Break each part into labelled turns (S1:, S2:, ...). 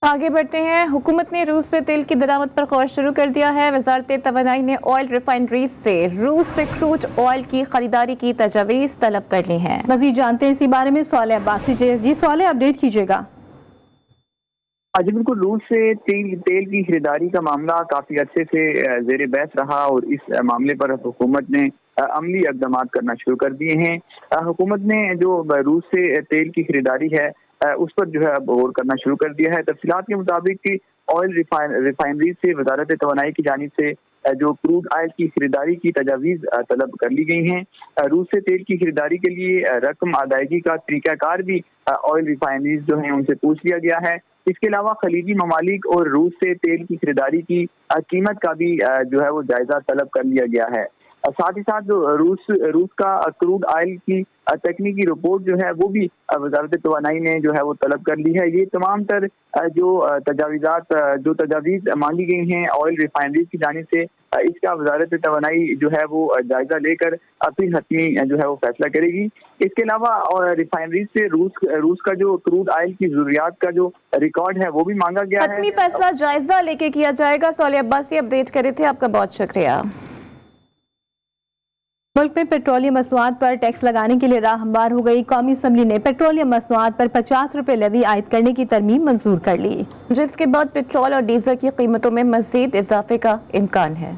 S1: आगे बढ़ते हैं। हुकूमत ने रूस से तेल की दरामद पर गौर शुरू कर दिया है। वजारत तवानाई ने ऑयल रिफाइनरीज से रूस से क्रूड ऑयल की खरीदारी की तजवीज़ तलब कर ली है।
S2: मजीद जानते हैं इसी बारे में सोले अब्बासी। जी सोले, अपडेट कीजिएगा।
S3: जी बिल्कुल, रूस से तेल की खरीदारी का मामला काफी अच्छे से जेर बहस रहा और इस मामले पर हुकूमत ने अमली इक़दाम करना शुरू कर दिए हैं। हुकूमत ने जो रूस से तेल की खरीदारी है उस पर जो है अब गौर करना शुरू कर दिया है। तफसीलात के मुताबिक कि ऑयल रिफाइनरी से वजारत तवानाई की जानिब से जो क्रूड ऑयल की खरीदारी की तजावीज़ तलब कर ली गई हैं। रूस से तेल की खरीदारी के लिए रकम अदायगी का तरीक़ाकार भी ऑयल रिफाइनरीज जो हैं उनसे पूछ लिया गया है। इसके अलावा खलीजी ममालिक और रूस से तेल की खरीदारी की कीमत का भी जो है वो जायजा तलब कर लिया गया है। साथ ही साथ जो रूस का क्रूड ऑयल की तकनीकी रिपोर्ट जो है वो भी वजारत तवानाई ने जो है वो तलब कर ली है। ये तमाम तर जो तजावीज़ मांगी गई हैं ऑयल रिफाइनरीज की जानिब से, इसका वजारत तवानाई जो है वो जायजा लेकर फिर हतमी जो है वो फैसला करेगी। इसके अलावा रिफाइनरीज से रूस का जो क्रूड ऑयल की जरूरियात का जो रिकॉर्ड है वो भी मांगा गया है।
S1: हतमी फैसला जायजा लेके किया जाएगा। सोले अब्बासी अपडेट करे थे, आपका बहुत शुक्रिया।
S2: मुल्क में पेट्रोलियम मसनूआत पर टैक्स लगाने के लिए राह हमवार हो गई। कौमी असम्बली ने पेट्रोलियम मसनूआत पर 50 रुपए लेवी आयद करने की तरमीम मंजूर कर ली,
S1: जिसके बाद पेट्रोल और डीजल की कीमतों में मजीद इजाफे का इम्कान है।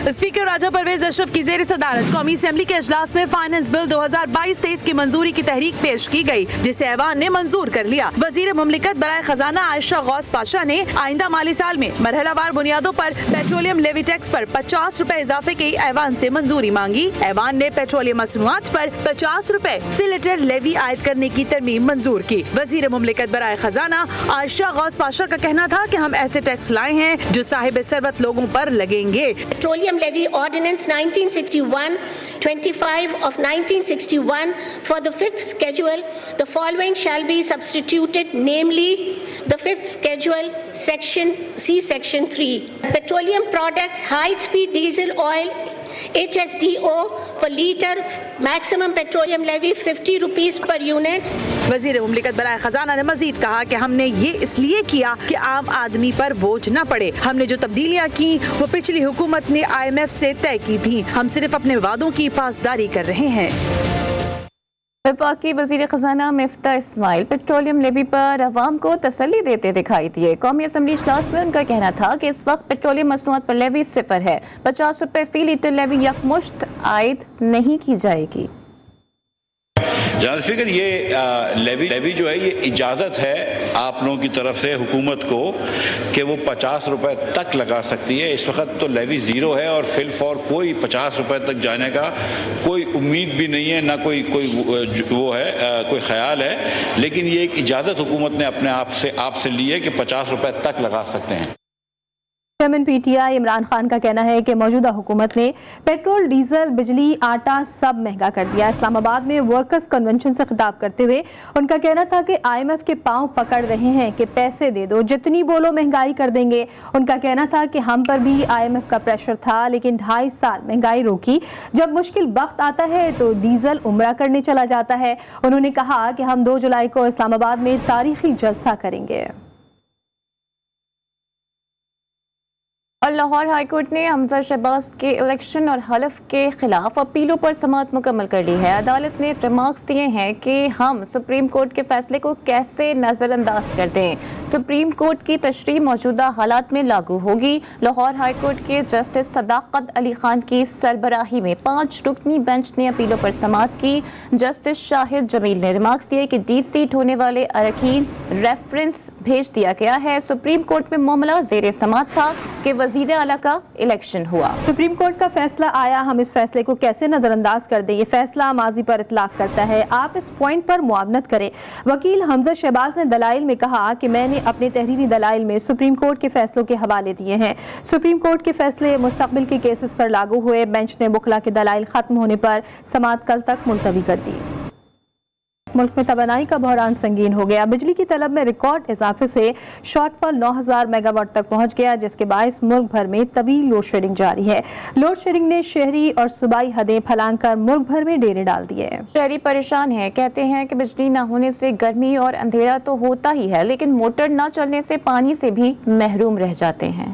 S4: स्पीकर राजा परवेज अशरफ की जेर सदारत कौमी असेंबली के इजलास में फाइनेंस बिल 2022-23 की मंजूरी की तहरीक पेश की गई, जिसे ऐवान ने मंजूर कर लिया। वजीर मुमलिकत बराए खजाना आयशा गौस पाशा ने आइंदा माली साल में मरहलावार बुनियादों पर पेट्रोलियम लेवी टैक्स पर 50 रुपए इजाफे की ऐवान से मंजूरी मांगी। ऐवान ने पेट्रोलियम मसनूआत पर 50 रुपए फी लीटर लेवी आयद करने की तरमीम मंजूर की। वजीर मुमलिकत बराए खजाना आयशा गौस पाशा का कहना था कि हम ऐसे टैक्स लाए हैं जो साहिब सरवत लोगों पर लगेंगे।
S5: Levy Ordinance 1961, 25 of 1961 for the fifth schedule, the following shall be substituted, namely the fifth schedule, section C, section 3. Petroleum products, high-speed diesel oil, HSDO for liter, maximum petroleum levy 50 rupees per unit.
S4: वजीर मुमलिकत बराए खजाना ने मजीद कहा कि हमने ये इसलिए किया कि आम आदमी पर बोझ न पड़े। हमने जो तब्दीलियां की वो पिछली हुकूमत ने IMF से तय की थी। हम सिर्फ अपने वादों की पासदारी कर रहे हैं।
S1: वफाकी वजीर खजाना मिफ्ता इस्माइल पेट्रोलियम लेवी पर अवाम को तसल्ली देते दिखाई दिए। कौमी असम्बली इजलास में उनका कहना था कि इस वक्त पेट्रोलियम मसनूआत पर लेवी सिफर है। 50 रुपए फी लीटर लेवी यकमुश्त आयद नहीं की जाएगी।
S6: जनरल स्पीकर, ये लेवी जो है ये इजाज़त है आप लोगों की तरफ से हुकूमत को कि वो 50 रुपए तक लगा सकती है। इस वक्त तो लेवी ज़ीरो है और फिल फॉर कोई 50 रुपए तक जाने का कोई उम्मीद भी नहीं है, ना कोई वो है कोई ख्याल है। लेकिन ये एक इजाज़त हुकूमत ने अपने आप से ली है कि 50 रुपए तक लगा सकते हैं।
S2: चेयरमैन PTI इमरान खान का कहना है कि मौजूदा हुकूमत ने पेट्रोल, डीजल, बिजली, आटा सब महंगा कर दिया। इस्लामाबाद में वर्कर्स कन्वेंशन से खिताब करते हुए उनका कहना था कि IMF के पांव पकड़ रहे हैं कि पैसे दे दो, जितनी बोलो महंगाई कर देंगे। उनका कहना था कि हम पर भी IMF का प्रेशर था, लेकिन 2.5 साल महंगाई रोकी। जब मुश्किल वक्त आता है तो डीजल उम्रा करने चला जाता है। उन्होंने कहा कि हम 2 जुलाई को इस्लामाबाद में तारीखी जलसा करेंगे।
S1: और लाहौर हाई कोर्ट ने हमजा शहबाज के इलेक्शन और हलफ के खिलाफ अपीलों पर समाअत मुकम्मल कर ली है। अदालत ने रिमार्क्स दिए हैं कि हम सुप्रीम कोर्ट के फैसले को कैसे नज़रअंदाज कर दें। सुप्रीम कोर्ट की तशरीह मौजूदा हालात में लागू होगी। लाहौर हाई कोर्ट के जस्टिस सदाकत अली खान की सरबराही में 5 रुकनी बेंच ने अपीलों पर समाअत की। जस्टिस शाहिद जमील ने रिमार्क्स दिए कि D-सीट होने वाले अरकान रेफरेंस भेज दिया गया है। सुप्रीम कोर्ट में मामला जेर समाअत था कि वज़ीर आला का इलेक्शन हुआ।
S2: सुप्रीम कोर्ट का फैसला आया, हम इस फैसले को कैसे नजरअंदाज कर दें। ये फैसला माजी पर इतलाक करता है, आप इस पॉइंट पर मुआवनत करें। वकील हमजा शहबाज ने दलाइल में कहा कि मैंने अपने तहरीरी दलाइल में सुप्रीम कोर्ट के फैसलों के हवाले दिए हैं। सुप्रीम कोर्ट के फैसले मुस्तकबिल के केसेस पर लागू हुए। बेंच ने बुखला के दलाइल खत्म होने पर समाअत कल तक मुलतवी कर दी। मुल्क में तवानाई का बहरान संगीन हो गया। बिजली की तलब में रिकॉर्ड इजाफे से शॉर्टफॉल 9000 मेगावाट तक पहुंच गया, जिसके बायस मुल्क भर में तवील लोड शेडिंग जारी है। लोड शेडिंग ने शहरी और सूबाई हदें फैलान कर मुल्क भर में डेरे डाल दिए।
S1: शहरी परेशान है, कहते हैं कि बिजली न होने से गर्मी और अंधेरा तो होता ही है, लेकिन मोटर न चलने से पानी से भी महरूम रह जाते हैं।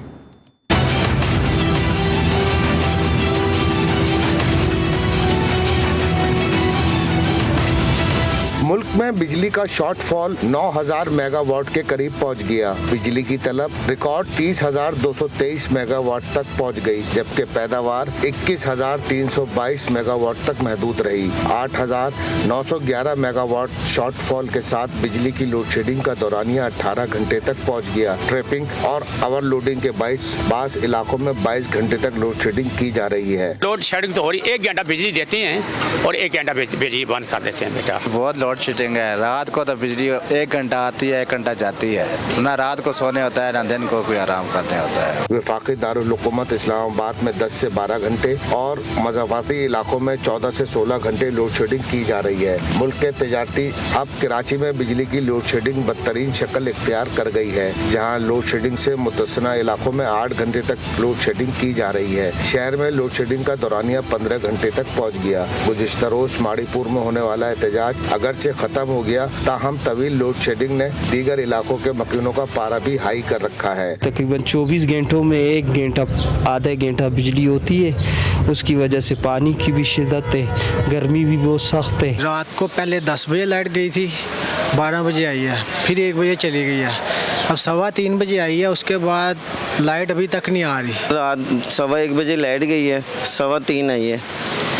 S7: मुल्क में बिजली का शॉर्टफॉल 9000 मेगावाट के करीब पहुंच गया। बिजली की तलब रिकॉर्ड 30,223 मेगावाट तक पहुंच गई, जबकि पैदावार 21,322 मेगावाट तक महदूद रही। 8,911 मेगावाट शॉर्टफॉल के साथ बिजली की लोड शेडिंग का दौरानिया 18 घंटे तक पहुंच गया। ट्रिपिंग और ओवरलोडिंग के बायस इलाकों में 22 घंटे तक लोड शेडिंग की जा रही है।
S8: लोड शेडिंग तो हो रही, 1 घंटा बिजली देते हैं और 1 घंटा बिजली बंद कर देते हैं। बेटा
S9: बहुत लोड शेडिंग है। रात को तो बिजली 1 घंटा आती है, 1 घंटा जाती है। ना रात को सोने होता है, ना दिन को कोई आराम करने होता है।
S7: वफाकी दारुल हुकूमत इस्लामाबाद में 10 से 12 घंटे और मज़ाफ़ाती इलाकों में 14 से 16 घंटे लोड शेडिंग की जा रही है। मुल्क के तजारती हब कराची में बिजली की लोड शेडिंग बदतरीन शक्ल इख्तियार कर गई है, जहाँ लोड शेडिंग से मुतस्सना इलाकों में 8 घंटे तक लोड शेडिंग की जा रही है। शहर में लोड शेडिंग का दौरानिया 15 घंटे तक पहुँच गया। गुज़िश्ता रोज माड़ीपुर में होने वाला एहतजाज अगरचे खत्म हो गया, ताहम तवील लोड शेडिंग ने दीगर इलाकों के मकीनों का पारा भी हाई कर रखा है।
S10: तकरीबन 24 घंटों में 1 घंटा आधा घंटा बिजली होती है, उसकी वजह से पानी की भी शिद्दत है, गर्मी भी बहुत सख्त है।
S11: रात को पहले 10 बजे लाइट गई थी, 12 बजे आई है, फिर 1 बजे चली गई है, अब 3:15 बजे आई है, उसके बाद लाइट अभी तक नहीं आ रही।
S12: रात 1:15 बजे लाइट गई है, 3:15 आई है,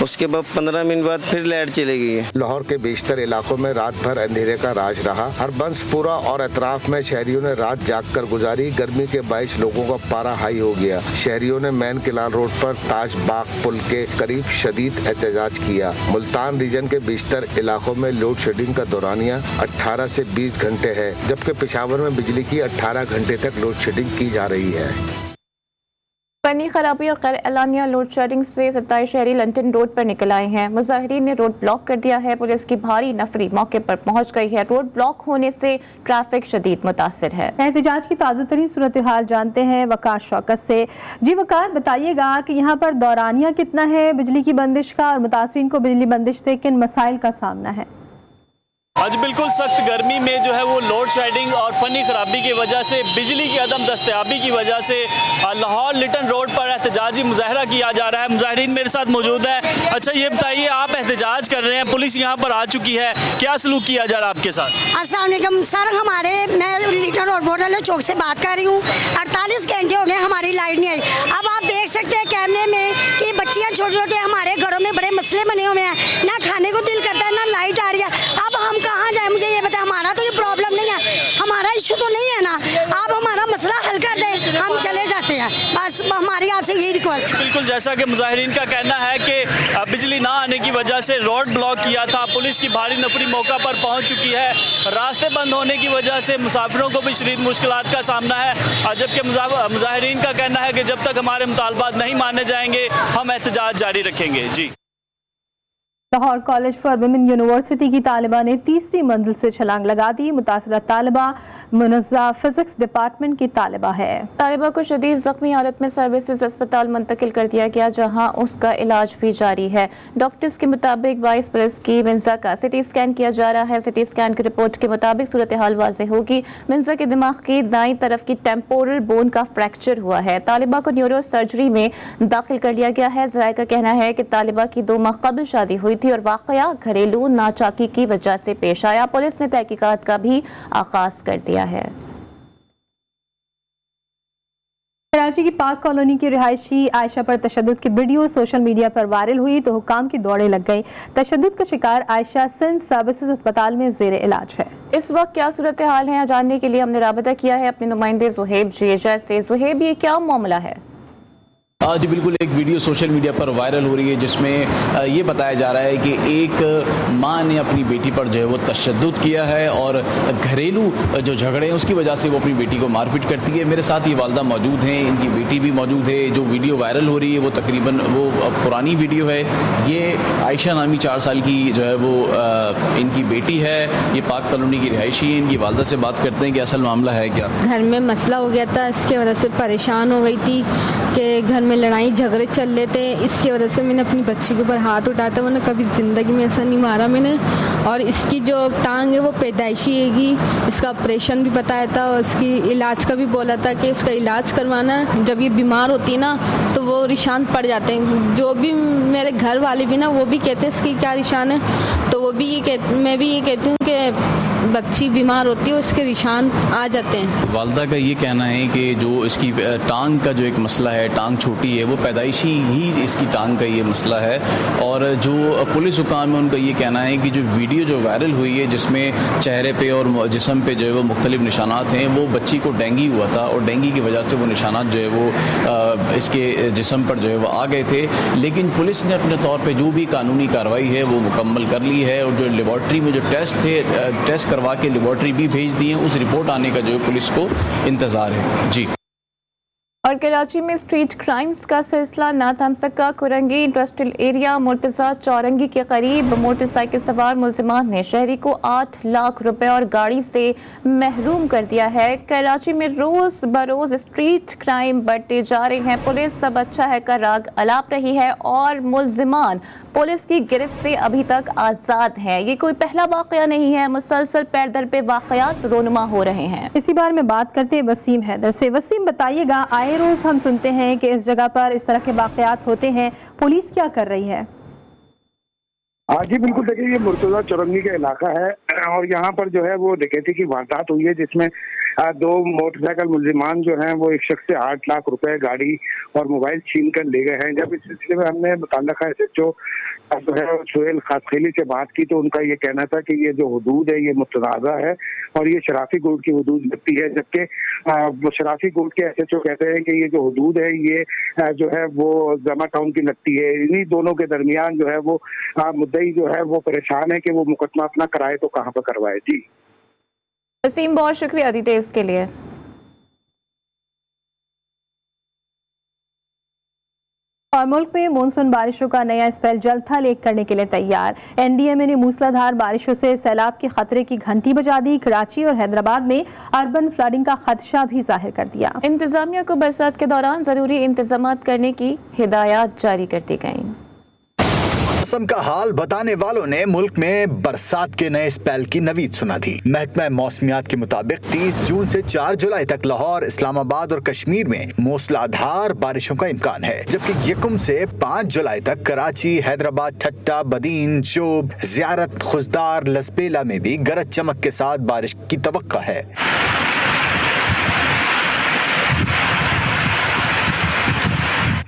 S12: उसके बाद 15 मिनट बाद फिर लाइट चली गई है।
S7: लाहौर के बेशतर इलाकों में रात भर अंधेरे का राज रहा। हरबंसपुरा और अतराफ में शहरियों ने रात जाग कर गुजारी। गर्मी के बायस लोगों का पारा हाई हो गया। शहरियों ने मैन किलान रोड पर ताज बाग पुल के करीब शदीद एहतजाज किया। मुल्तान रीजन के बेशतर इलाकों में लोड शेडिंग का दौरानिया 18 से 20 घंटे है, जबकि पेशावर में बिजली की 18 घंटे तक लोड शेडिंग की जा रही है।
S1: फनी खराबी और गैर एलानिया लोड शेडिंग से 27 शहरी लंटन रोड पर निकल आए हैं। मुजाहिरीन ने रोड ब्लॉक कर दिया है। पुलिस की भारी नफरी मौके पर पहुंच गई है। रोड ब्लॉक होने से ट्रैफिक शदीद मुतासिर है।
S2: एहतजाज की ताज़ा तरीन सूरत हाल जानते हैं वकार शौकत से। जी वकार, बताइएगा कि यहाँ पर दौरानिया कितना है बिजली की बंदिश का, और मुतासरीन को बिजली बंदिश से किन मसाइल का सामना है?
S13: आज बिल्कुल सख्त गर्मी में जो है वो लोड शेडिंग और फनी खराबी की वजह से, बिजली की अदम दस्तयाबी की वजह से लाहौर लिटन रोड पर एहतजाजी मुजाहरा किया जा रहा है। मुजाहिरीन मेरे साथ मौजूद है। अच्छा ये बताइए, आप एहतजाज कर रहे हैं, पुलिस यहाँ पर आ चुकी है, क्या सलूक किया जा रहा है आपके साथ?
S14: अस्सलाम वालेकुम सर, मैं लिटन रोड बोर्डर चौक से बात कर रही हूँ। 48 घंटे हो गए हमारी लाइट नहीं आई। अब आप देख सकते हैं कैमरे में कि बच्चियाँ छोटे छोटे, हमारे घरों में बड़े मसले बने हुए हैं, ना खाने को दिल करता है, ना लाइट आ रही है। अब हम कहाँ जाए, मुझे ये बताएं। हमारा तो ये प्रॉब्लम नहीं है, हमारा इशू तो नहीं है ना, आप हमारा मसला हल कर दें, हम चले जाते हैं। बस हमारी आपसे यही रिक्वेस्ट।
S13: बिल्कुल, जैसा कि मुजाहिरीन का कहना है कि बिजली ना आने की वजह से रोड ब्लॉक किया था। पुलिस की भारी नफरी मौका पर पहुंच चुकी है। रास्ते बंद होने की वजह से मुसाफिरों को भी शदीद मुश्किलात का सामना है, जबकि मुजाहिरीन का कहना है कि जब तक हमारे मुतालबात नहीं माने जाएंगे हम एहतजाज जारी रखेंगे। जी।
S2: Lahore college for women university की तालिबा ने 3री मंजिल से छलांग लगा दी। मुतासरा तालिबा मुनज़्ज़ा फिजिक्स डिपार्टमेंट की तालिबा है। तालिबा को शदीद जख्मी हालत में सर्विसेज अस्पताल मुंतकिल कर दिया गया, जहां उसका इलाज भी जारी है। डॉक्टर्स के मुताबिक 22 बरस की मिंजा का सिटी स्कैन किया जा रहा है। सिटी स्कैन की रिपोर्ट के मुताबिक सूरत हाल वाज़ेह होगी। मिंजा के दिमाग की दाईं तरफ की टेम्पोरल बोन का फ्रैक्चर हुआ है। तालिबा को न्यूरो सर्जरी में दाखिल कर लिया गया है। ज़राए का कहना है कि तालिबा की 2 माह कबल शादी हुई थी और वाक़या घरेलू नाचाकी की वजह से पेश आया। पुलिस ने तहकीकात का भी आगाज कर दिया है। कराची की पाक कॉलोनी की रिहायशी आयशा पर तशद्दुद की वीडियो सोशल मीडिया पर वायरल हुई तो हुक्काम की दौड़े लग गई। तशद्दुद का शिकार आयशा सिंध सर्विसेज अस्पताल में ज़ेरे इलाज है। इस वक्त क्या सूरत हाल है जानने के लिए हमने राबता किया है अपने नुमाइंदे ज़ुहैब जिएजा से। ज़ुहैब, ये क्या मामला है?
S15: جی بالکل، ایک ویڈیو سوشل میڈیا پر وائرل ہو رہی ہے جس میں یہ بتایا جا رہا ہے کہ ایک ماں نے اپنی بیٹی پر جو ہے وہ تشدد کیا ہے اور گھریلو جو جھگڑے ہیں اس کی وجہ سے وہ اپنی بیٹی کو مار پیٹ کرتی ہے۔ میرے ساتھ یہ والدہ موجود ہیں، ان کی بیٹی بھی موجود ہے۔ جو ویڈیو وائرل ہو رہی ہے وہ تقریباً وہ پرانی ویڈیو ہے۔ یہ عائشہ نامی 4 سال کی جو ہے وہ ان کی بیٹی ہے، یہ پاک کالونی کی رہائشی ہے۔ ان کی والدہ سے بات کرتے ہیں کہ اصل معاملہ ہے کیا۔
S16: گھر میں مسئلہ ہو گیا تھا، اس کی وجہ سے پریشان ہو گئی تھی کہ گھر میں لڑائی جھگڑے چل رہے تھے، اس کی وجہ سے میں نے اپنی بچی کے اوپر ہاتھ اٹھایا تھا، ورنہ کبھی زندگی میں ایسا نہیں مارا میں نے۔ اور اس کی جو ٹانگ ہے وہ پیدائشی ہے گی، اس کا آپریشن بھی بتایا تھا اور اس کی علاج کا بھی بولا تھا کہ اس کا علاج کروانا ہے۔ جب یہ بیمار ہوتی ہے نا تو وہ ریشان پڑ جاتے ہیں، جو بھی میرے گھر والے بھی نا وہ بھی کہتے ہیں اس کی کیا ریشان ہے، تو وہ بھی میں بھی یہ کہتی ہوں کہ بچی بیمار ہوتی ہے اس کے نشان آ جاتے ہیں۔
S15: والدہ کا یہ کہنا ہے کہ جو اس کی ٹانگ کا جو ایک مسئلہ ہے، ٹانگ چھوٹی ہے، وہ پیدائشی ہی اس کی ٹانگ کا یہ مسئلہ ہے۔ اور جو پولیس حکام ہے ان کا یہ کہنا ہے کہ جو ویڈیو جو وائرل ہوئی ہے جس میں چہرے پہ اور جسم پہ جو ہے وہ مختلف نشانات ہیں، وہ بچی کو ڈینگی ہوا تھا اور ڈینگی کی وجہ سے وہ نشانات جو ہے وہ اس کے جسم پر جو ہے وہ آ گئے تھے۔ لیکن پولیس نے اپنے طور پہ جو بھی قانونی کارروائی ہے وہ مکمل کر لی ہے اور جو لیبارٹری میں جو ٹیسٹ تھے، ٹیسٹ کروا کے لیبارٹری بھی بھیج دی ہیں، اس رپورٹ آنے کا جو ہے پولیس کو انتظار ہے۔ جی۔
S1: اور کراچی میں اسٹریٹ کرائمز کا سلسلہ نہ تھم سکا۔ کرنگی انڈسٹریل ایریا مرتضی چورنگی کے قریب موٹر سائیکل سوار ملزمان نے شہری کو 8 لاکھ روپے اور گاڑی سے محروم کر دیا ہے۔ کراچی میں روز بروز اسٹریٹ کرائم بڑھتے جا رہے ہیں۔ پولیس سب اچھا ہے کا راگ الاپ رہی ہے اور ملزمان پولیس کی گرفت سے ابھی تک آزاد ہیں۔ یہ کوئی پہلا واقعہ نہیں ہے، مسلسل پیر در پہ واقعات رونما ہو رہے ہیں۔
S2: اسی بارے میں بات کرتے ہیں وسیم حیدر سے۔ وسیم بتائیے گا، آئے روز ہم سنتے ہیں کہ اس جگہ پر اس طرح کے واقعات ہوتے ہیں، پولیس کیا کر رہی ہے؟
S17: جی بالکل، دیکھیے یہ مرتضی چورنگی کا علاقہ ہے اور یہاں پر جو ہے وہ ڈکیتی کی واردات ہوئی ہے جس میں 2 موٹر سائیکل ملزمان جو ہیں وہ ایک شخص سے 8 لاکھ روپے گاڑی اور موبائل چھین کر لے گئے ہیں۔ جب اس سلسلے میں ہم نے متعلقہ SHO جو ہے سہیل خاصخیلی سے بات کی تو ان کا یہ کہنا تھا کہ یہ جو حدود ہے یہ متنازع ہے اور یہ شرافی گوٹ کی حدود لگتی ہے، جبکہ شرافی گوٹ کے SHO کہتے ہیں کہ یہ جو حدود ہے یہ جو ہے وہ زما ٹاؤن کی لگتی ہے۔ انہی دونوں کے درمیان جو ہے وہ مدعی جو ہے وہ پریشان ہے کہ وہ مقدمہ اپنا کرائے تو کہاں پہ کروائے۔ جی
S1: وسیم، بہت شکریہ ڈیٹیلز کے لیے۔
S2: اور ملک میں مونسون بارشوں کا نیا اسپیل جلد تھا لیک کرنے کے لیے تیار۔ NDMA نے موسلادھار بارشوں سے سیلاب کے خطرے کی گھنٹی بجا دی۔ کراچی اور حیدرآباد میں اربن فلڈنگ کا خدشہ بھی ظاہر کر دیا۔
S1: انتظامیہ کو برسات کے دوران ضروری انتظامات کرنے کی ہدایات جاری کر دی گئیں۔
S18: موسم کا حال بتانے والوں نے ملک میں برسات کے نئے اسپیل کی نوید سنا دی۔ محکمہ موسمیات کے مطابق 30 جون سے 4 جولائی تک لاہور، اسلام آباد اور کشمیر میں موسلادھار بارشوں کا امکان ہے، جبکہ 1 سے 5 جولائی تک کراچی، حیدرآباد، ٹھٹہ، بدین، چوب، زیارت، خزدار، لسبیلا میں بھی گرج چمک کے ساتھ بارش کی توقع ہے۔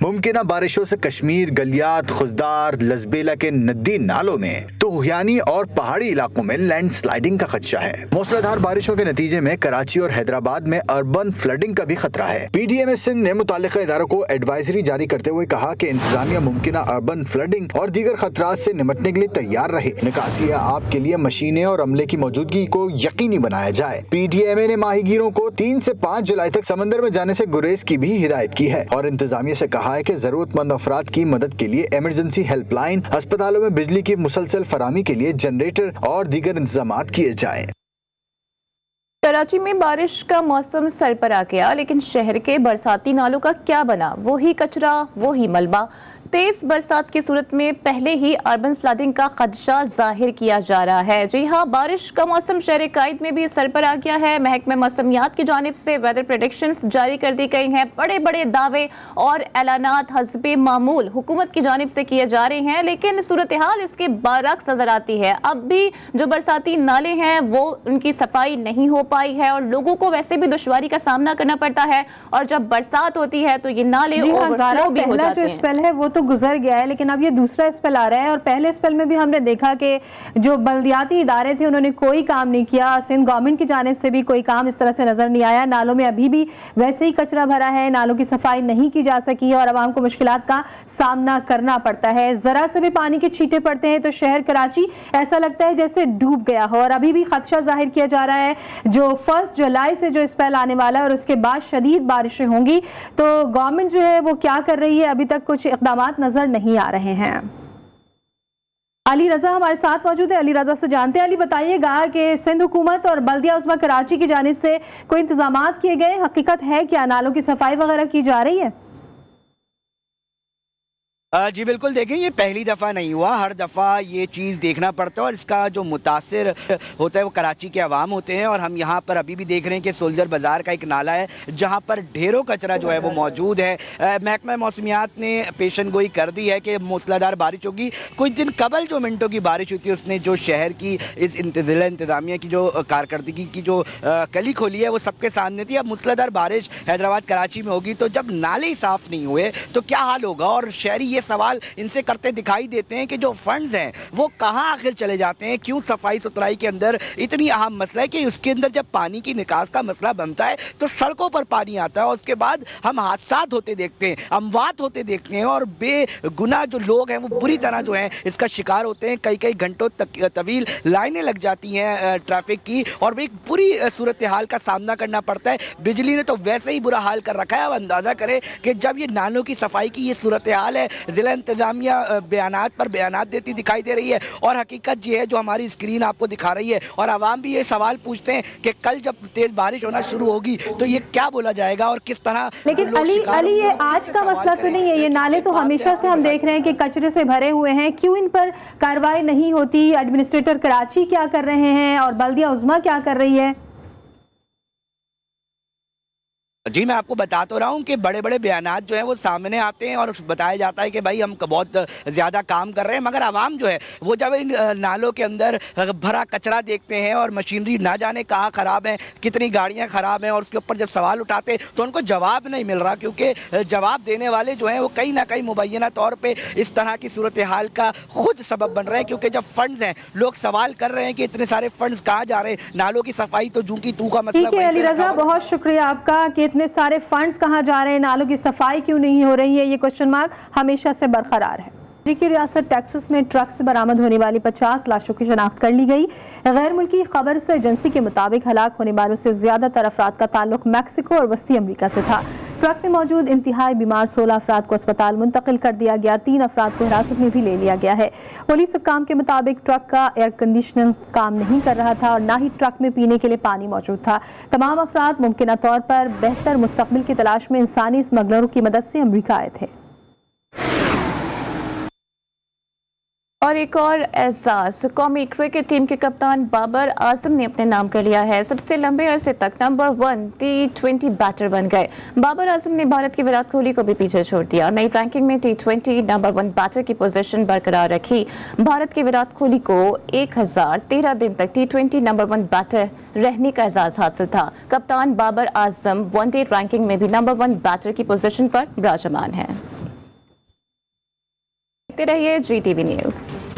S18: ممکنہ بارشوں سے کشمیر، گلیات، خزدار، لسبیلا کے ندی نالوں میں تو ہویانی اور پہاڑی علاقوں میں لینڈ سلائیڈنگ کا خدشہ ہے۔ موسلادھار بارشوں کے نتیجے میں کراچی اور حیدرآباد میں اربن فلڈنگ کا بھی خطرہ ہے۔ PDMA سندھ نے متعلقہ اداروں کو ایڈوائزری جاری کرتے ہوئے کہا کہ انتظامیہ ممکنہ اربن فلڈنگ اور دیگر خطرات سے نمٹنے کے لیے تیار رہے۔ نکاسی آپ کے لیے مشینیں اور عملے کی موجودگی کو یقینی بنایا جائے۔ PDMA نے ماہی گیروں کو 3 سے 5 جولائی تک سمندر میں جانے سے گریز کی بھی ہدایت کی ہے اور انتظامیہ سے کہا ہے کہ ضرورت مند افراد کی مدد کے لیے ایمرجنسی ہیلپ لائن، اسپتالوں میں بجلی کی مسلسل فراہمی کے لیے جنریٹر اور دیگر انتظامات کیے جائیں۔
S1: کراچی میں بارش کا موسم سر پر آ گیا، لیکن شہر کے برساتی نالوں کا کیا بنا؟ وہی کچرا، وہی ملبہ۔ تیز برسات کی صورت میں پہلے ہی اربن فلڈنگ کا خدشہ ظاہر کیا جا رہا ہے۔ جی ہاں، بارش کا موسم شہر قائد میں بھی سر پر آ گیا ہے۔ محکمہ موسمیات کی جانب سے ویدر پریڈکشنز جاری کر دی گئی ہیں۔ بڑے بڑے دعوے اور اعلانات حسب معمول حکومت کی جانب سے کیے جا رہے ہیں، لیکن صورتحال اس کے برعکس نظر آتی ہے۔ اب بھی جو برساتی نالے ہیں وہ ان کی صفائی نہیں ہو پائی ہے اور لوگوں کو ویسے بھی دشواری کا سامنا کرنا پڑتا ہے، اور جب برسات ہوتی ہے تو یہ نالے اوورفلو بھی ہو جاتے ہیں۔
S2: جو اسپیل ہے وہ تو गुजर गया है, लेकिन अब ये दूसरा स्पेल आ रहा है और पहले स्पेल में भी हमने देखा कि जो बल्दियाती इदारे थे उन्होंने कोई काम नहीं किया, सिंध गवर्नमेंट की जानिब से भी कोई काम इस तरह से नजर नहीं आया। नालों में अभी भी वैसे ही कचरा भरा है, नालों की सफाई नहीं की जा सकी है और आवाम को मुश्किलात का सामना करना पड़ता है। जरा से भी पानी के छींटे पड़ते हैं तो शहर कराची ऐसा लगता है जैसे डूब गया हो और अभी भी खदशा जाहिर किया जा रहा है जो 1 जुलाई से जो स्पेल आने वाला है और उसके बाद शदीद बारिशें होंगी, तो गवर्नमेंट जो है वो क्या कर रही है, अभी तक कुछ इक़दामात नजर नहीं आ रहे हैं। अली रजा हमारे साथ मौजूद है, अली रजा से जानते हैं। अली बताइएगा कि सिंध हुकूमत और बल्दिया उज़्मा कराची की जानिब से कोई इंतजामात किए गए, हकीकत है क्या, नालों की सफाई वगैरह की जा रही है?
S19: जी बिल्कुल, देखें ये पहली दफ़ा नहीं हुआ, हर दफ़ा ये चीज़ देखना पड़ता है और इसका जो मुतासिर होता है वो कराची के अवाम होते हैं। और हम यहाँ पर अभी भी देख रहे हैं कि सोल्जर बाज़ार का एक नाला है जहाँ पर ढेरों कचरा जो है वो मौजूद है। महकमा मौसमियात ने पेशन गोई कर दी है कि मूसलाधार बारिश होगी। कुछ दिन कबल जो मिनटों की बारिश हुई थी उसने जो शहर की इस ज़िला इंतज़ामिया की जो कारकर्दगी की जो कली खोली है वो सबके सामने थी। अब मूसलाधार बारिश हैदराबाद कराची में होगी तो जब नाले ही साफ़ नहीं हुए तो क्या हाल होगा। और शहरी ये सवाल इनसे करते दिखाई देते हैं कि जो फंड्स हैं वो कहां आखिर चले जाते हैं, क्यों सफाई सुथराई के अंदर इतनी अहम मसला है कि उसके अंदर जब पानी की निकास का मसला बनता है तो सड़कों पर पानी आता है और उसके बाद हम हादसात होते देखते हैं, अमवात होते देखते हैं और बेगुनाह जो लोग हैं वो बुरी तरह जो है इसका शिकार होते हैं। कई कई घंटों तक तवील लाइनें लग जाती हैं ट्रैफिक की और एक पूरी सूरत हाल का सामना करना पड़ता है। बिजली ने तो वैसे ही बुरा हाल कर रखा है। अब अंदाज़ा करें कि जब ये नालों की सफाई की ये सूरत हाल है, ज़िला इंतज़ामिया बयानात पर बयानात देती दिखाई दे रही है और हकीकत ये है जो हमारी स्क्रीन आपको दिखा रही है। और आवाम भी ये सवाल पूछते हैं कि कल जब तेज़ बारिश होना शुरू होगी तो ये क्या बोला जाएगा और किस तरह।
S2: लेकिन अली ये आज का मसला तो नहीं है, ये नाले तो हमेशा से हम देख रहे हैं कि कचरे से भरे हुए हैं, क्यों इन पर कार्रवाई नहीं होती? एडमिनिस्ट्रेटर कराची क्या कर रहे हैं और बल्दिया उज़्मा क्या कर रही है?
S19: जी मैं आपको बता तो रहा हूँ कि बड़े बड़े बयानात जो हैं वो सामने आते हैं और बताया जाता है कि भाई हम बहुत ज़्यादा काम कर रहे हैं, मगर आवाम जो है वो जब इन नालों के अंदर भरा कचरा देखते हैं और मशीनरी ना जाने कहाँ ख़राब है, कितनी गाड़ियाँ ख़राब हैं और उसके ऊपर जब सवाल उठाते हैं तो उनको जवाब नहीं मिल रहा, क्योंकि जवाब देने वाले जो हैं वो कहीं ना कहीं मुबैना तौर पर इस तरह की सूरत हाल का खुद सबब बन रहे हैं। क्योंकि जब फंड्स हैं, लोग सवाल कर रहे हैं कि इतने सारे फंड्स कहाँ जा रहे हैं, नालों की सफाई तो जूं की तू का मसला।
S2: ठीक है अली रजा, बहुत शुक्रिया आपका कि इतने सारे फंड्स कहां जा रहे हैं, नालों की सफाई क्यों नहीं हो रही है, ये क्वेश्चन मार्क हमेशा से बरकरार है। अमेरिकी रियासत टेक्सास में ट्रक से बरामद होने वाली 50 लाशों की शनाख्त कर ली गई। गैर मुल्की खबर से एजेंसी के मुताबिक हलाक होने वालों से ज्यादातर अफराद का ताल्लुक मैक्सिको और वस्ती अमरीका से था। ट्रक में मौजूद इंतहाई बीमार 16 अफराद को अस्पताल मुंतकिल कर दिया गया, 3 अफराद को हिरासत में भी ले लिया गया है। पुलिस हुक्काम के मुताबिक ट्रक का एयर कंडीशनर काम नहीं कर रहा था और ना ही ट्रक में पीने के लिए पानी मौजूद था। तमाम अफराद मुमकिन तौर पर बेहतर मुस्तकबिल की तलाश में इंसानी स्मगलरों की मदद से अमरीका आए थे।
S1: और एक और एहसास, कौमी क्रिकेट टीम के कप्तान बाबर आजम ने अपने नाम कर लिया है। सबसे लंबे अरसे तक नंबर 1 T20 बैटर बन गए। बाबर आजम ने भारत के विराट कोहली को भी पीछे छोड़ दिया। नई रैंकिंग में T20 नंबर 1 बैटर की पोजीशन बरकरार रखी। भारत के विराट कोहली को 1013 दिन तक T20 नंबर 1 बैटर रहने का एजाज हासिल था। कप्तान बाबर आजम वनडे रैंकिंग में भी नंबर 1 बैटर की पोजीशन पर विराजमान है। देखते रहिए GTV न्यूज़।